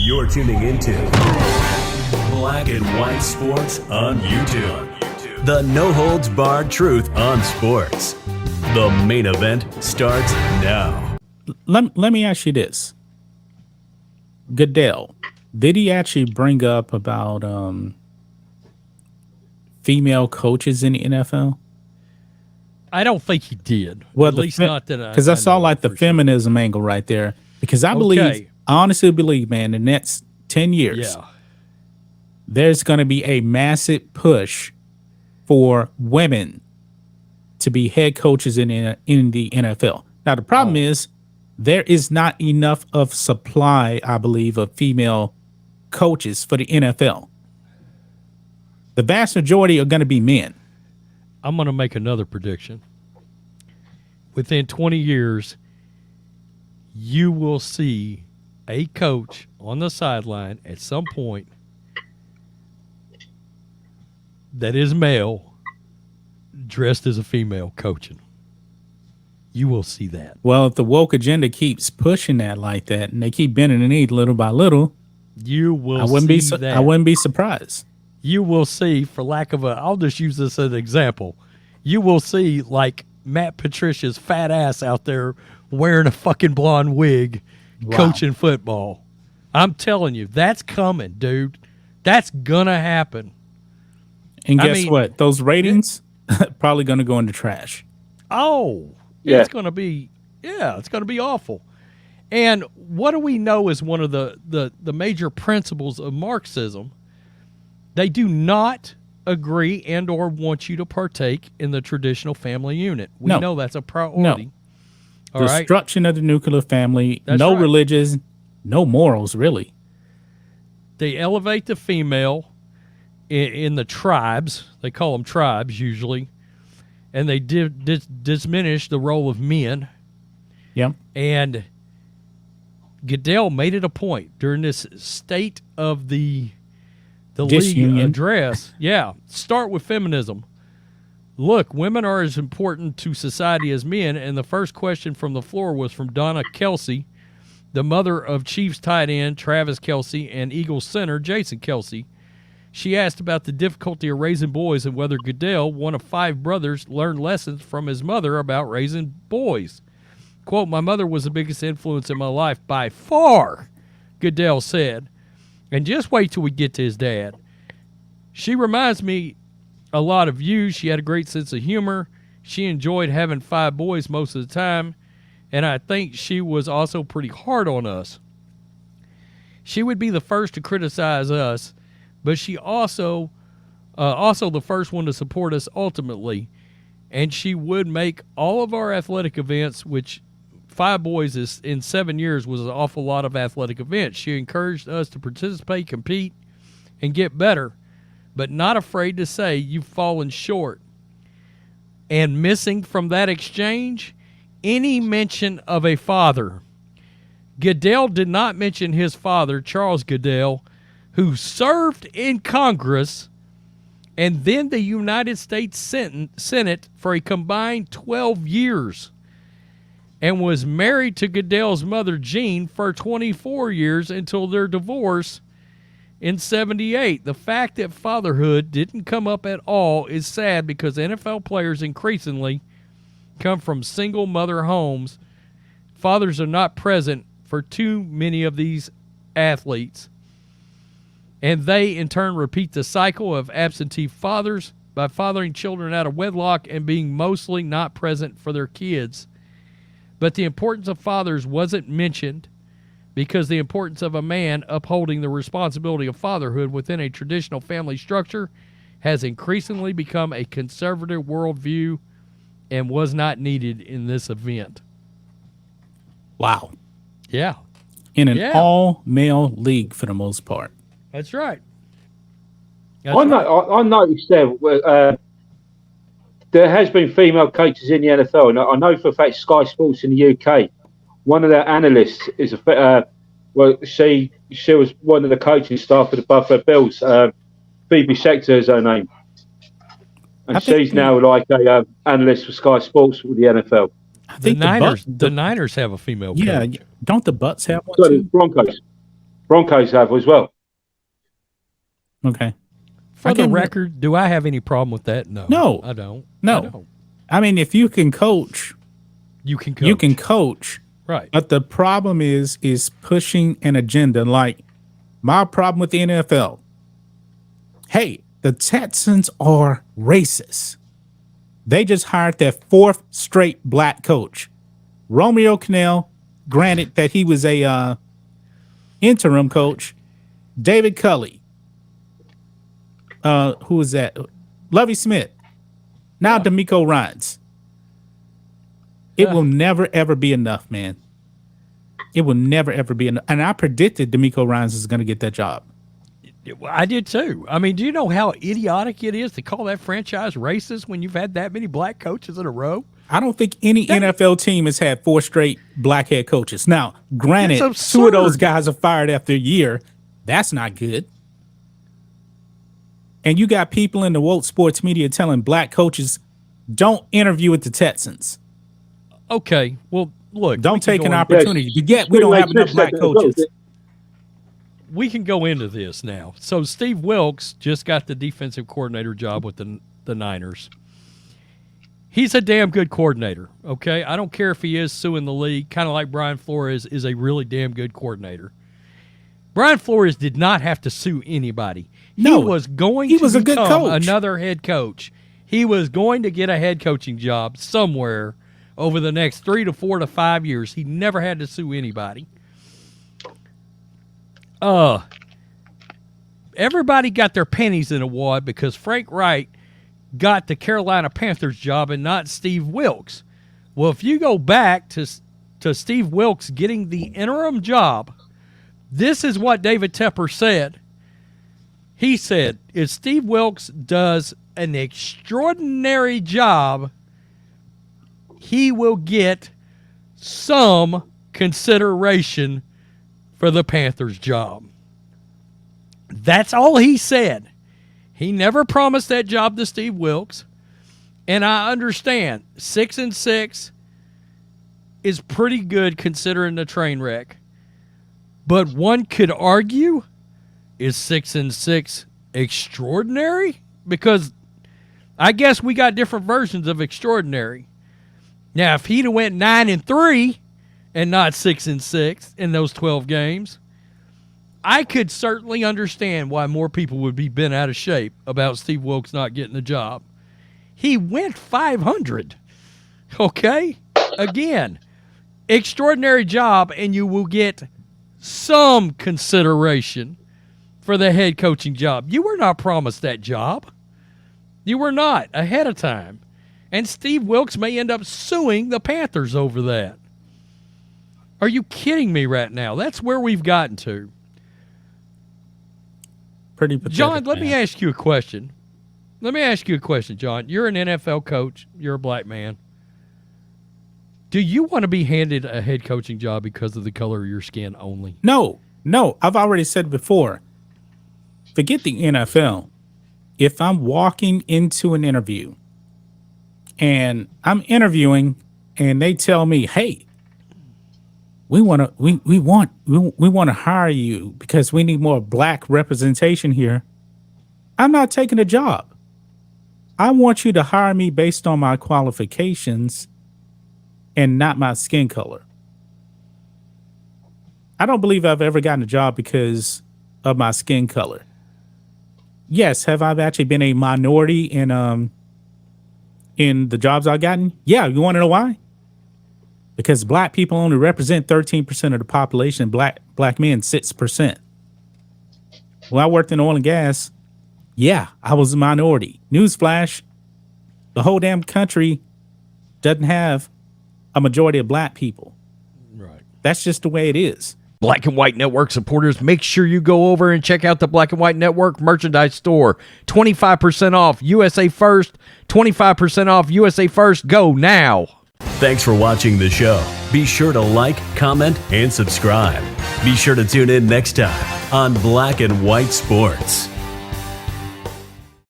You're tuning into Black and White Sports on YouTube. The no-holds-barred truth on sports. The main event starts now. Let me ask you this. Goodell, did he actually bring up about female coaches in the NFL? I don't think he did. Well, at least not that because I saw like the feminism angle right there. Because I honestly believe, man, in the next 10 years, there's going to be a massive push for women to be head coaches in the NFL. Now, the problem is there is not enough of supply, I believe, of female coaches for the NFL. The vast majority are going to be men. I'm going to make another prediction. Within 20 years, you will see a coach on the sideline at some point that is male dressed as a female coaching. You will see that. Well, if the woke agenda keeps pushing that like that and they keep bending the knee little by little, you will I wouldn't be surprised. You will see, for lack of I'll just use this as an example. You will see like Matt Patricia's fat ass out there wearing a fucking blonde wig, coaching football. I'm telling you, that's coming, dude. That's gonna happen. And guess what? Those ratings probably gonna go in the trash. Oh, yeah. It's gonna be awful. And what do we know is one of the major principles of Marxism? They do not agree and or want you to partake in the traditional family unit. We know that's a priority. No. Destruction of the nuclear family, religion, no morals, really. They elevate the female in the tribes. They call them tribes usually. And they diminish the role of men. Yeah. And Goodell made it a point during this state of the league address. Yeah. Start with feminism. Look, women are as important to society as men. And the first question from the floor was from Donna Kelsey, the mother of Chiefs tight end Travis Kelsey and Eagles center Jason Kelsey. She asked about the difficulty of raising boys and whether Goodell, one of 5 brothers, learned lessons from his mother about raising boys. Quote, "My mother was the biggest influence in my life by far," Goodell said. And just wait till we get to his dad. "She reminds me a lot of you. She had a great sense of humor. She enjoyed having 5 boys most of the time. And I think she was also pretty hard on us. She would be the first to criticize us, but she also the first one to support us ultimately. And she would make all of our athletic events, which 5 boys is in 7 years was an awful lot of athletic events. She encouraged us to participate, compete, and get better, but not afraid to say you've fallen short." And missing from that exchange, any mention of a father. Goodell did not mention his father, Charles Goodell, who served in Congress and then the United States Senate for a combined 12 years and was married to Goodell's mother, Jean, for 24 years until their divorce in 1978. The fact that fatherhood didn't come up at all is sad because NFL players increasingly come from single mother homes. Fathers are not present for too many of these athletes. And they, in turn, repeat the cycle of absentee fathers by fathering children out of wedlock and being mostly not present for their kids. But the importance of fathers wasn't mentioned because the importance of a man upholding the responsibility of fatherhood within a traditional family structure has increasingly become a conservative worldview and was not needed in this event. Wow. Yeah. In an all-male league for the most part. That's right. I noticed there has been female coaches in the NFL, and I know for a fact Sky Sports in the UK, one of their analysts is she was one of the coaching staff of the Buffalo Bills. Phoebe Schechter is her name, and she's now like a analyst for Sky Sports with the NFL. I think the Niners have a female coach. Yeah, don't the Bucks have one So too? Broncos. Broncos have as well. Okay. For the record, do I have any problem with that? No. No. I don't. No. I don't. I mean, if you can coach, you can coach. You can coach. Right. But the problem is pushing an agenda. Like my problem with the NFL. Hey, the Texans are racist. They just hired their 4th straight black coach. Romeo Cannell, granted that he was a interim coach. David Culley. Who is that? Lovie Smith. Now D'Amico Ryans. It will never, ever be enough, man. It will never, ever be enough. And I predicted D'Amico Ryans is going to get that job. I did too. I mean, do you know how idiotic it is to call that franchise racist when you've had that many black coaches in a row? I don't think any NFL team has had 4 straight black head coaches. Now, granted, 2 of those guys are fired after a year. That's not good. And you got people in the woke sports media telling black coaches, don't interview with the Texans. Okay, well, look. Don't take an opportunity. Yet we don't have enough black coaches. We can go into this now. So Steve Wilks just got the defensive coordinator job with the Niners. He's a damn good coordinator, okay? I don't care if he is suing the league, kind of like Brian Flores is a really damn good coordinator. Brian Flores did not have to sue anybody. No, he was going to become a good coach. Another head coach. He was going to get a head coaching job somewhere over the next 3 to 4 to 5 years. He never had to sue anybody. Everybody got their pennies in a wad because Frank Wright got the Carolina Panthers job and not Steve Wilks. Well, if you go back to Steve Wilks getting the interim job, this is what David Tepper said. He said, if Steve Wilks does an extraordinary job, he will get some consideration for the Panthers job. That's all he said. He never promised that job to Steve Wilks. And I understand 6-6 is pretty good considering the train wreck. But one could argue, is 6-6 extraordinary? Because I guess we got different versions of extraordinary. Now, if he'd have went 9-3 and not 6-6 in those 12 games, I could certainly understand why more people would be bent out of shape about Steve Wilks not getting the job. He went 500. Okay? Again, extraordinary job, and you will get some consideration for the head coaching job. You were not promised that job. You were not ahead of time. And Steve Wilks may end up suing the Panthers over that. Are you kidding me right now? That's where we've gotten to. Pretty pathetic, John, let me ask you a question. John. You're an NFL coach. You're a black man. Do you want to be handed a head coaching job because of the color of your skin only? No. I've already said before. Forget the NFL. If I'm walking into an interview and I'm interviewing and they tell me, hey, we want to hire you because we need more black representation here, I'm not taking a job. I want you to hire me based on my qualifications and not my skin color. I don't believe I've ever gotten a job because of my skin color. Yes, have I actually been a minority in the jobs I've gotten? Yeah, you want to know why? Because black people only represent 13% of the population, black men 6%. When I worked in oil and gas, yeah, I was a minority. Newsflash, the whole damn country doesn't have a majority of black people. Right. That's just the way it is. Black and White Network supporters, make sure you go over and check out the Black and White Network merchandise store. 25% off USA First, 25% off USA First. Go now. Thanks for watching the show. Be sure to like, comment, and subscribe. Be sure to tune in next time on Black and White Sports.